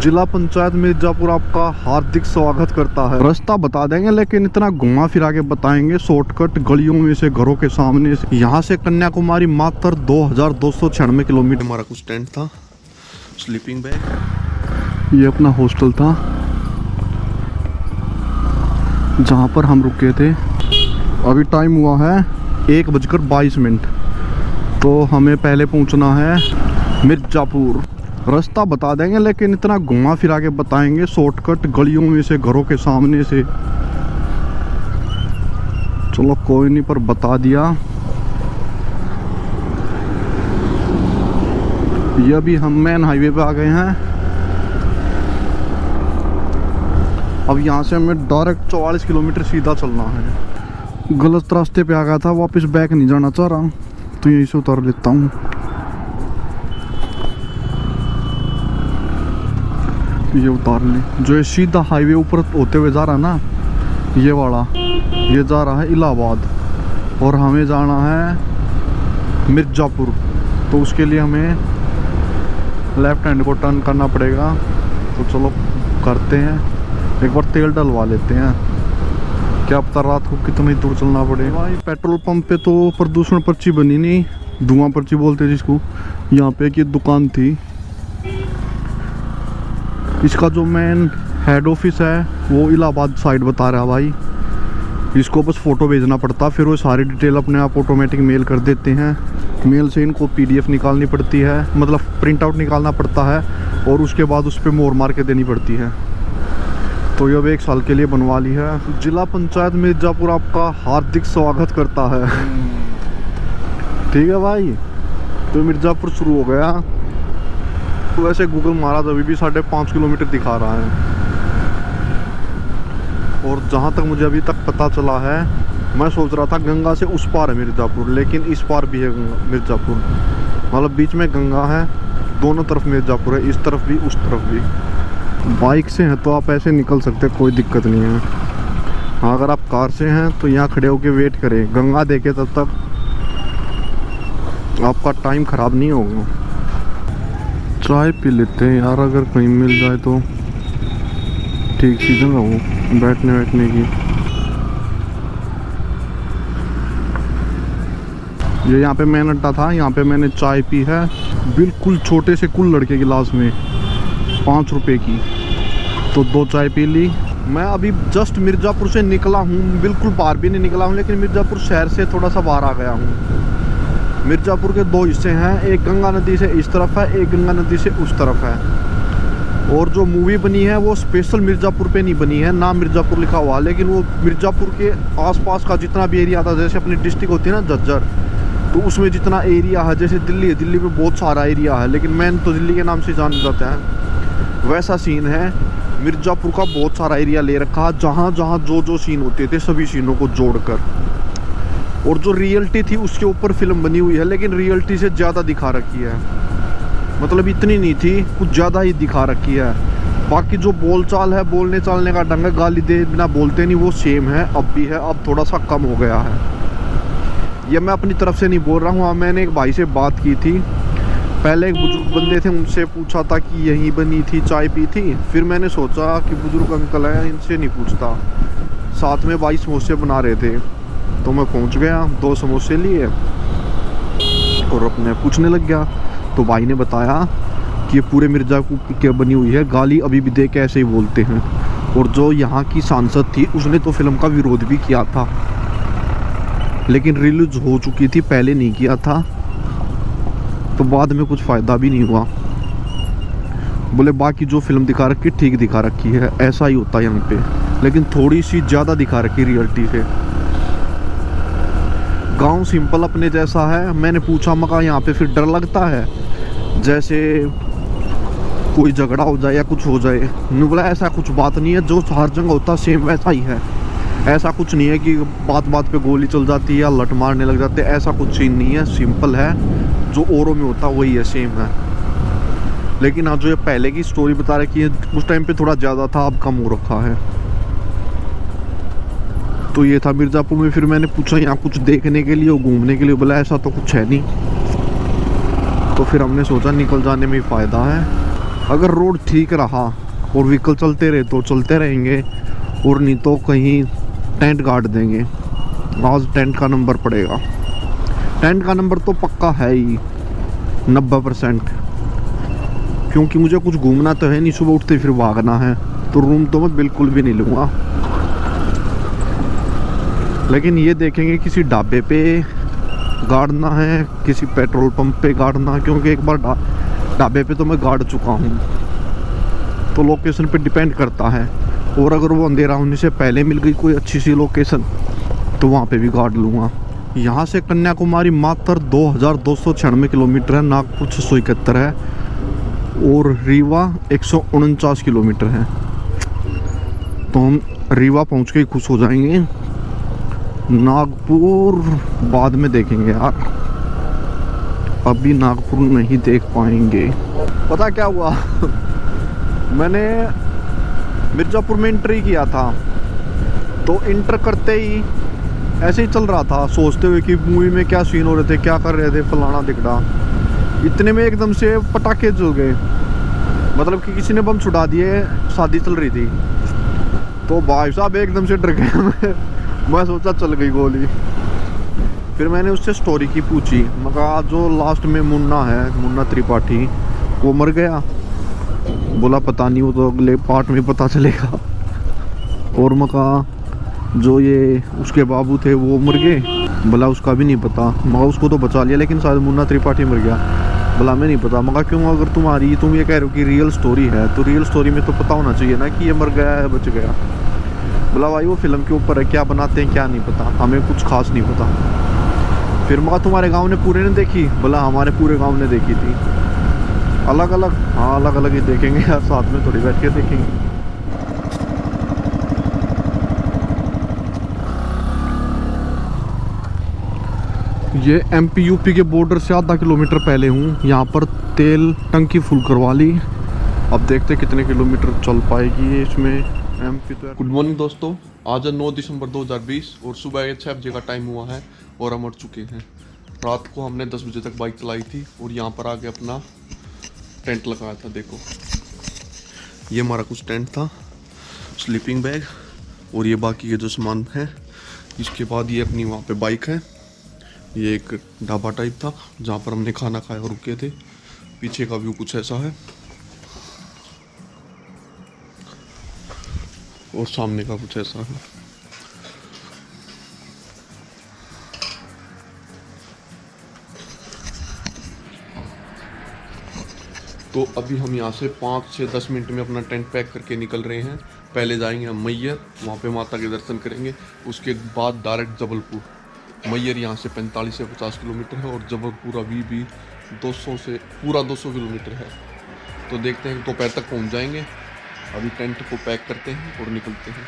जिला पंचायत मिर्जापुर आपका हार्दिक स्वागत करता है। रास्ता बता देंगे लेकिन इतना घुमा फिरा के बताएंगे, शॉर्टकट गलियों में से, घरों के सामने से। यहाँ से कन्याकुमारी मात्र 2296 किलोमीटर। हमारा कुछ टेंट था, स्लीपिंग बैग, ये अपना हॉस्टल था जहाँ पर हम रुके थे। अभी टाइम हुआ है 1:22, तो हमें पहले पहुँचना है मिर्जापुर। रास्ता बता देंगे लेकिन इतना घुमा फिरा के बताएंगे, शॉर्टकट गलियों में से, घरों के सामने से। चलो कोई नहीं, पर बता दिया। ये अभी हम मेन हाईवे पे आ गए हैं। अब यहाँ से हमें डायरेक्ट 44 किलोमीटर सीधा चलना है। गलत रास्ते पे आ गया था, वापस बैक नहीं जाना चाह रहा, तो यहीं से उतार लेता हूँ। ये उतार ले। जो ये सीधा हाईवे ऊपर होते हुए जा रहा ना, ये वाला, ये जा रहा है इलाहाबाद और हमें जाना है मिर्जापुर। तो उसके लिए हमें लेफ्ट हैंड को टर्न करना पड़ेगा। तो चलो करते हैं, एक बार तेल डलवा लेते हैं। क्या पता रात को कितनी दूर चलना पड़ेगा। भाई पेट्रोल पंप पे तो प्रदूषण पर्ची बनी नहीं, धुआं पर्ची बोलते जिसको। यहाँ पे एक ये दुकान थी, इसका जो मेन हेड ऑफिस है वो इलाहाबाद साइड बता रहा है भाई। इसको बस फ़ोटो भेजना पड़ता, फिर वो सारी डिटेल अपने आप ऑटोमेटिक मेल कर देते हैं। मेल से इनको PDF निकालनी पड़ती है, मतलब प्रिंट आउट निकालना पड़ता है, और उसके बाद उस पर मोहर मार के देनी पड़ती है। तो ये अब 1 साल के लिए बनवा ली है। जिला पंचायत मिर्जापुर आपका हार्दिक स्वागत करता है। ठीक है भाई, तो मिर्जापुर शुरू हो गया। तो वैसे गूगल महाराज अभी भी 5.5 किलोमीटर दिखा रहा है, और जहाँ तक मुझे अभी तक पता चला है, मैं सोच रहा था गंगा से उस पार है मिर्जापुर, लेकिन इस पार भी है मिर्जापुर। मतलब बीच में गंगा है, दोनों तरफ मिर्जापुर है, इस तरफ भी उस तरफ भी। बाइक से हैं तो आप ऐसे निकल सकते, कोई दिक्कत नहीं है। हाँ, अगर आप कार से हैं तो यहाँ खड़े होके वेट करें, गंगा देखे तब तक आपका टाइम ख़राब नहीं होगा। चाय पी लेते हैं यार, अगर कहीं मिल जाए तो। ठीक सीजन रहो बैठने की। ये यहाँ पे मेन अड्डा था, यहाँ पे मैंने चाय पी है, बिल्कुल छोटे से कुल्हड़ के गिलास में, 5 रुपए की। तो 2 चाय पी ली। मैं अभी जस्ट मिर्जापुर से निकला हूँ, बिल्कुल बाहर भी नहीं निकला हूँ, लेकिन मिर्जापुर शहर से थोड़ा सा बाहर आ गया हूँ। मिर्जापुर के 2 हिस्से हैं, एक गंगा नदी से इस तरफ है, एक गंगा नदी से उस तरफ है। और जो मूवी बनी है वो स्पेशल मिर्जापुर पे नहीं बनी है, ना मिर्जापुर लिखा हुआ, लेकिन वो मिर्जापुर के आसपास का जितना भी एरिया था, जैसे अपनी डिस्ट्रिक्ट होती है ना झज्जर, तो उसमें जितना एरिया है, जैसे दिल्ली है, दिल्ली में बहुत सारा एरिया है, लेकिन मेन तो दिल्ली के नाम से जान जाता है, वैसा सीन है। मिर्जापुर का बहुत सारा एरिया ले रखा है, जहाँ जहाँ जो सीन होते थे सभी सीनों को जोड़कर। और जो रियलिटी थी उसके ऊपर फिल्म बनी हुई है, लेकिन रियलिटी से ज़्यादा दिखा रखी है। मतलब इतनी नहीं थी, कुछ ज़्यादा ही दिखा रखी है। बाकी जो बोलचाल है, बोलने चालने का ढंग है, गाली दे बिना बोलते नहीं, वो सेम है, अब भी है, अब थोड़ा सा कम हो गया है। ये मैं अपनी तरफ से नहीं बोल रहा हूँ। हाँ, मैंने एक भाई से बात की थी पहले, एक बुजुर्ग बंदे थे, उनसे पूछा था कि यहीं बनी थी, चाय पी थी। फिर मैंने सोचा कि बुजुर्ग अंकल हैं, इनसे नहीं पूछता। साथ में भाई समोसे बना रहे थे, तो मैं पहुंच गया, 2 समोसे लिए और अपने पूछने लग गया। तो भाई ने बताया कि ये पूरे मिर्जापुर की बनी हुई है, गाली अभी भी दे के ऐसे ही बोलते हैं। और जो यहाँ की सांसद थी उसने तो फिल्म का विरोध भी किया था, लेकिन रिलीज हो चुकी थी, पहले नहीं किया था, तो बाद में कुछ फ़ायदा भी नहीं हुआ। बोले बाकी जो फिल्म दिखा रखी ठीक दिखा रखी है, ऐसा ही होता है यहाँ पे, लेकिन थोड़ी सी ज़्यादा दिखा रखी रियलिटी से। गांव सिंपल अपने जैसा है। मैंने पूछा, मका यहाँ पे फिर डर लगता है जैसे कोई झगड़ा हो जाए या कुछ हो जाए? उन्होंने बोला ऐसा कुछ बात नहीं है, जो हर जगह होता सेम वैसा ही है। ऐसा कुछ नहीं है कि बात बात पे गोली चल जाती है या लट मारने लग जाते हैं, ऐसा कुछ सीन नहीं है। सिंपल है, जो औरों में होता वही है, सेम है। लेकिन आज जो ये पहले की स्टोरी बता रखी है, उस टाइम पे थोड़ा ज़्यादा था, अब कम हो रखा है। तो ये था मिर्जापुर में। फिर मैंने पूछा यहाँ कुछ देखने के लिए और घूमने के लिए? बोला ऐसा तो कुछ है नहीं। तो फिर हमने सोचा निकल जाने में ही फ़ायदा है। अगर रोड ठीक रहा और व्हीकल चलते रहे तो चलते रहेंगे, और नहीं तो कहीं टेंट गाड़ देंगे। आज टेंट का नंबर पड़ेगा, टेंट का नंबर तो पक्का है ही 90%, क्योंकि मुझे कुछ घूमना तो है नहीं, सुबह उठते फिर भागना है, तो रूम तो मैं बिल्कुल भी नहीं लूँगा। लेकिन ये देखेंगे किसी ढाबे पे गाड़ना है, किसी पेट्रोल पंप पे गाड़ना, क्योंकि एक बार ढाबे पे तो मैं गाड़ चुका हूँ। तो लोकेशन पे डिपेंड करता है, और अगर वो अंधेरा होने से पहले मिल गई कोई अच्छी सी लोकेशन तो वहाँ पे भी गाड़ लूँगा। यहाँ से कन्याकुमारी मात्र 2296 किलोमीटर है, नागपुर 671 है, और रीवा 149 किलोमीटर है। तो हम रीवा पहुँच के ही खुश हो जाएंगे। नागपुर बाद में देखेंगे यार, अभी नागपुर नहीं देख पाएंगे। पता क्या हुआ मैंने मिर्ज़ापुर में एंट्री किया था, तो इंटर करते ही ऐसे ही चल रहा था, सोचते हुए कि मूवी में क्या सीन हो रहे थे, क्या कर रहे थे, फलाना दिखड़ा। इतने में एकदम से पटाखे जल गए, मतलब कि किसी ने बम छुड़ा दिए, शादी चल रही थी। तो भाई साहब एकदम से डर गया मैं सोचा चल गई गोली। फिर मैंने उससे स्टोरी की पूछी, मैं कहा जो लास्ट में मुन्ना है, मुन्ना त्रिपाठी, वो मर गया? बोला पता नहीं, वो तो अगले पार्ट में पता चलेगा। और मैं कहा जो ये उसके बाबू थे वो मर गए? बोला उसका भी नहीं पता। मगर उसको तो बचा लिया, लेकिन शायद मुन्ना त्रिपाठी मर गया। बोला मैं नहीं पता। मगर क्यों? अगर तुम ये कह रहे हो कि रियल स्टोरी है, तो रियल स्टोरी में तो पता होना चाहिए ना कि ये मर गया है, बच गया। बोला भाई वो फिल्म के ऊपर है, क्या बनाते हैं क्या नहीं पता, हमें कुछ खास नहीं पता। फिर मगर तुम्हारे गाँव ने पूरे ने देखी? बोला हमारे पूरे गाँव ने देखी थी। अलग अलग? हाँ अलग अलग ही देखेंगे यार, साथ में थोड़ी बैठ के देखेंगे। ये MP UP के बॉर्डर से आधा किलोमीटर पहले हूँ। यहाँ पर तेल टंकी फुल करवा ली, अब देखते कितने किलोमीटर चल पाएगी ये इसमें। MP तो। गुड मॉर्निंग दोस्तों, आज है 9 दिसंबर 2020 और सुबह 6 बजे का टाइम हुआ है और हम उठ चुके हैं। रात को हमने 10 बजे तक बाइक चलाई थी और यहाँ पर आके अपना टेंट लगाया था। देखो ये हमारा कुछ टेंट था, स्लीपिंग बैग और ये बाकी के जो सामान है। इसके बाद ये अपनी वहाँ पे बाइक है। ये एक ढाबा टाइप था जहाँ पर हमने खाना खाया और रुके थे। पीछे का व्यू कुछ ऐसा है और सामने का कुछ ऐसा है। तो अभी हम यहाँ से 5 से 10 मिनट में अपना टेंट पैक करके निकल रहे हैं। पहले जाएंगे हम मैयर, वहाँ पे माता के दर्शन करेंगे। उसके बाद डायरेक्ट जबलपुर। मैयर यहाँ से 45 से 50 किलोमीटर है और जबलपुर अभी भी 200 से पूरा 200 किलोमीटर है। तो देखते हैं, दोपहर तक पहुँच जाएंगे। अभी टेंट को पैक करते हैं और निकलते हैं।